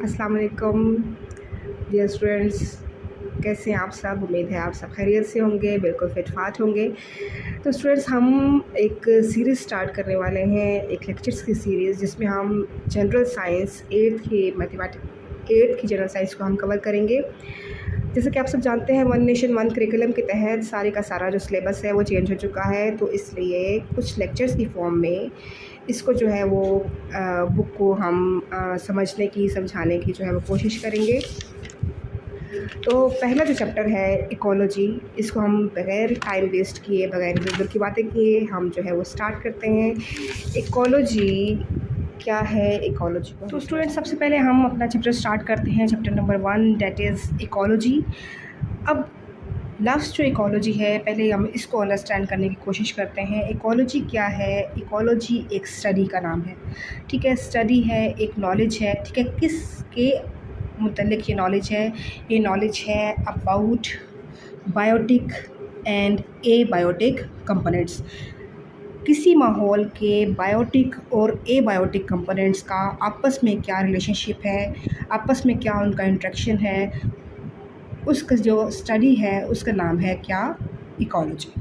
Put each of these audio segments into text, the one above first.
अस्सलाम वालेकुम dear students, कैसे हैं आप सब। उम्मीद है आप सब खैरियत से होंगे, बिल्कुल फिट फाट होंगे। तो स्टूडेंट्स, हम एक सीरीज़ स्टार्ट करने वाले हैं, एक लेक्चर्स की सीरीज़, जिसमें हम जनरल साइंस 8th की जनरल साइंस को हम कवर करेंगे। जैसे कि आप सब जानते हैं, वन नेशन वन करिकुलम के तहत सारे का सारा जो सिलेबस है वो चेंज हो चुका है, तो इसलिए कुछ लेक्चर्स की फॉर्म में इसको जो है वो बुक को हम समझने की, समझाने की जो है वो कोशिश करेंगे। तो पहला जो चैप्टर है इकोलॉजी, इसको हम बग़ैर टाइम वेस्ट किए, बग़ैर इधर की बातें किए हम जो है वो स्टार्ट करते हैं। इकोलॉजी क्या है, इकोलॉजी को तो स्टूडेंट सबसे पहले हम अपना चैप्टर स्टार्ट करते हैं, chapter number 1, that is ecology. अब लास्ट जो इकोलॉजी है, पहले हम इसको अंडरस्टैंड करने की कोशिश करते हैं। इकोलॉजी क्या है? इकोलॉजी एक स्टडी का नाम है, ठीक है। स्टडी है, एक नॉलेज है, ठीक है। किसके मुतल्लिक़ ये नॉलेज है? ये नॉलेज है about biotic and abiotic components. किसी माहौल के बायोटिक और एबायोटिक कंपोनेंट्स का आपस में क्या रिलेशनशिप है, आपस में क्या उनका इंटरेक्शन है, उसका जो स्टडी है उसका नाम है क्या? इकोलॉजी।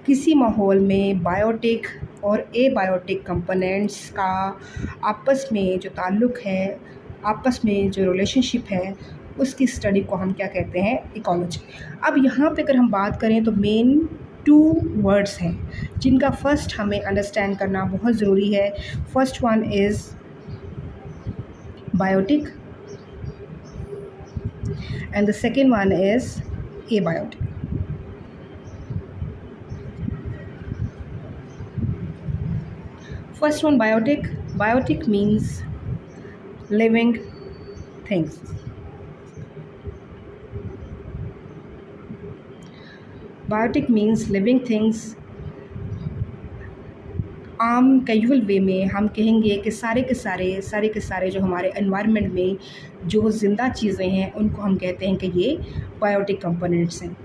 किसी माहौल में बायोटिक और एबायोटिक कंपोनेंट्स का आपस में जो ताल्लुक़ है, आपस में जो रिलेशनशिप है, उसकी स्टडी को हम क्या कहते हैं? इकोलॉजी। अब यहाँ पे अगर हम बात करें तो मेन 2 वर्ड्स हैं जिनका फ़र्स्ट हमें अंडरस्टैंड करना बहुत ज़रूरी है। First one is biotic and the second one is abiotic. First one, biotic. Biotic means living things. Biotic means living things. आम कैजुअल वे में हम कहेंगे कि सारे के सारे जो हमारे एनवायरनमेंट में जो ज़िंदा चीज़ें हैं उनको हम कहते हैं कि ये बायोटिक कंपोनेंट्स हैं।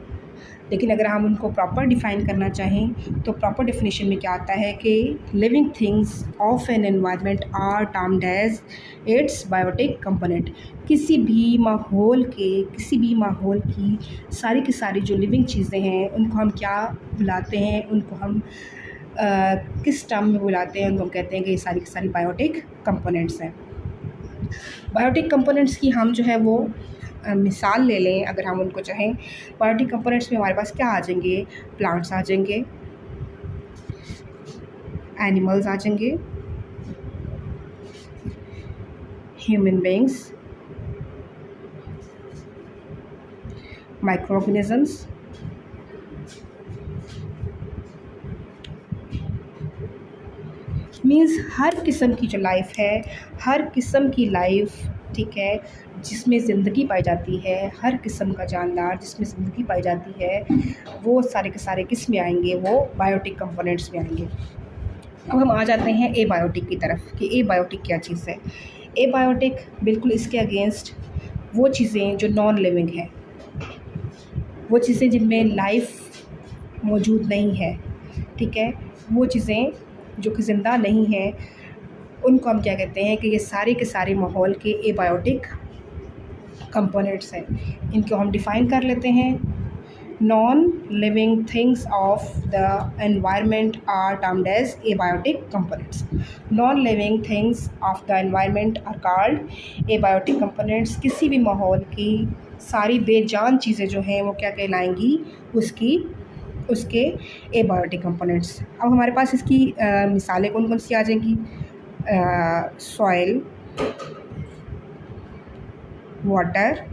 लेकिन अगर हम उनको प्रॉपर डिफ़ाइन करना चाहें तो प्रॉपर डेफिनेशन में क्या आता है कि living things of an environment are termed as its biotic component. किसी भी माहौल की सारी की सारी जो लिविंग चीज़ें हैं उनको हम क्या बुलाते हैं, उनको हम किस टर्म में बुलाते हैं? उनको हम कहते हैं कि ये सारी की सारी बायोटिक कंपोनेंट्स हैं। बायोटिक कंपोनेंट्स की हम जो है वो मिसाल ले लें, अगर हम उनको चाहें। बायोटिक कंपोनेंट्स में हमारे पास क्या आ जाएंगे? प्लांट्स आ जाएंगे, एनिमल्स आ जाएंगे, human beings, micro organisms, means हर किस्म की जो लाइफ है, हर किस्म की लाइफ, ठीक है, जिसमें ज़िंदगी पाई जाती है, हर किस्म का जानदार जिसमें ज़िंदगी पाई जाती है, वो सारे के सारे किस में आएंगे? वो बायोटिक कंपोनेंट्स में आएंगे। अब हम आ जाते हैं एबायोटिक की तरफ कि एबायोटिक क्या चीज़ है। एबायोटिक बिल्कुल इसके अगेंस्ट वो चीज़ें जो नॉन लिविंग हैं, वो चीज़ें जिनमें लाइफ मौजूद नहीं है, ठीक है, वो चीज़ें जो कि ज़िंदा नहीं है, उनको हम क्या कहते हैं कि ये सारे के सारे माहौल के एबायोटिक कंपोनेंट्स हैं। इनको हम डिफ़ाइन कर लेते हैं। Non living things of the environment are termed as abiotic components. Non living things of the environment are called abiotic components. किसी भी माहौल की सारी बेजान चीज़ें जो हैं वो क्या कहलाएंगी? उसके एबायोटिक कंपोनेंट्स। अब हमारे पास इसकी मिसालें कौन कौन सी आ जाएंगी? सॉइल, वाटर,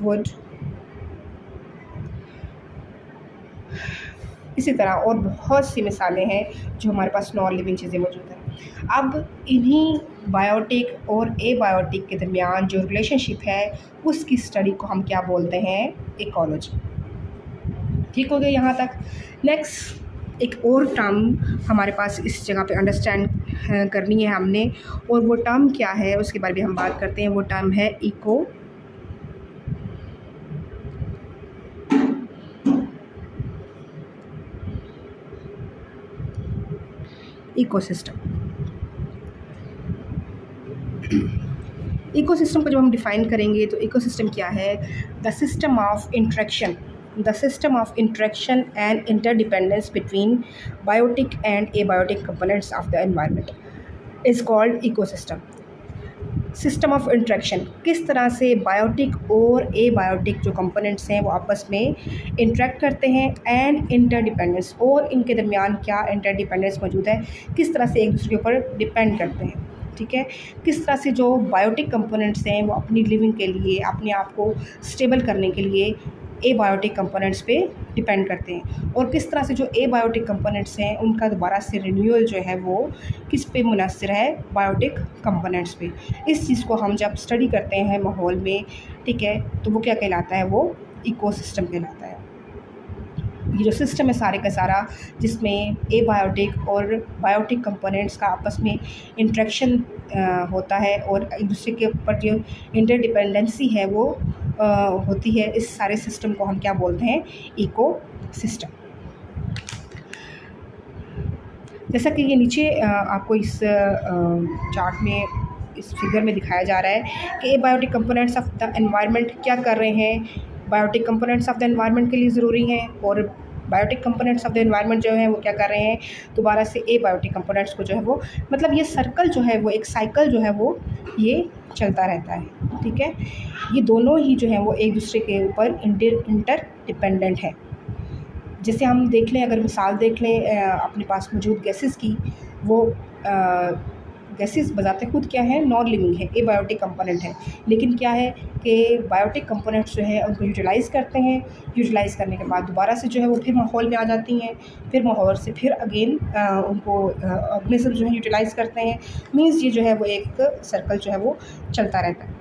वुड, इसी तरह और बहुत सी मिसालें हैं जो हमारे पास नॉन लिविंग चीज़ें मौजूद हैं। अब इन्हीं बायोटिक और एबायोटिक के दरमियान जो रिलेशनशिप है उसकी स्टडी को हम क्या बोलते हैं? इकोलॉजी। ठीक हो गया यहाँ तक। नेक्स्ट एक और टर्म हमारे पास इस जगह पे अंडरस्टैंड करनी है हमने, और वो टर्म क्या है उसके बारे में हम बात करते हैं। वो टर्म है इकोसिस्टम। इकोसिस्टम को जब हम डिफ़ाइन करेंगे तो इकोसिस्टम क्या है? The system of interaction and interdependence between biotic and abiotic components of the environment is called ecosystem. System of interaction, किस तरह से बायोटिक और एबायोटिक जो कंपोनेंट्स हैं वो आपस में इंटरेक्ट करते हैं, एंड इंटरडिपेंडेंस, और इनके दरमियान क्या इंटरडिपेंडेंस मौजूद है, किस तरह से एक दूसरे के ऊपर डिपेंड करते हैं। ठीक है, किस तरह से जो बायोटिक कंपोनेंट्स हैं वो अपनी लिविंग के लिए, अपने आप को स्टेबल करने के लिए एबायोटिक कंपोनेंट्स पे डिपेंड करते हैं, और किस तरह से जो एबायोटिक कंपोनेंट्स हैं उनका दोबारा से रिन्यूअल जो है वो किस पे मुनहसर है? बायोटिक कंपोनेंट्स पे। इस चीज़ को हम जब स्टडी करते हैं माहौल में, ठीक है, तो वो क्या कहलाता है? वो इकोसिस्टम कहलाता है। ये जो सिस्टम है सारे का सारा, जिसमें एबायोटिक और बायोटिक कंपोनेंट्स का आपस में इंटरेक्शन होता है और एक दूसरे के ऊपर जो इंटरडिपेंडेंसी है वो होती है, इस सारे सिस्टम को हम क्या बोलते हैं? Ecosystem. जैसा कि ये नीचे आपको इस चार्ट में, इस फिगर में दिखाया जा रहा है कि abiotic components of the environment क्या कर रहे हैं। Biotic components of the environment के लिए ज़रूरी हैं, और biotic components of the environment जो है वो क्या कर रहे हैं? दोबारा से एबायोटिक कंपोनेंट्स को जो है वो, मतलब ये सर्कल जो है वो, एक साइकिल जो है वो ये चलता रहता है। ठीक है, ये दोनों ही जो है वो एक दूसरे के ऊपर इंटर डिपेंडेंट है। जैसे हम देख लें, अगर मिसाल देख लें अपने पास मौजूद गैसेस की, वो गैसेस बजाते खुद क्या है? नॉन लिविंग है, एबायोटिक कंपोनेंट है, लेकिन क्या है कि बायोटिक कंपोनेंट्स जो है उनको यूटिलाइज़ करते हैं। यूटिलाइज़ करने के बाद दोबारा से जो है वो फिर माहौल में आ जाती हैं, फिर माहौल से फिर अगेन उनको ऑर्गेनिज्म जो है यूटिलाइज़ करते हैं। मीन्स ये जो है वो एक सर्कल जो है वो चलता रहता है।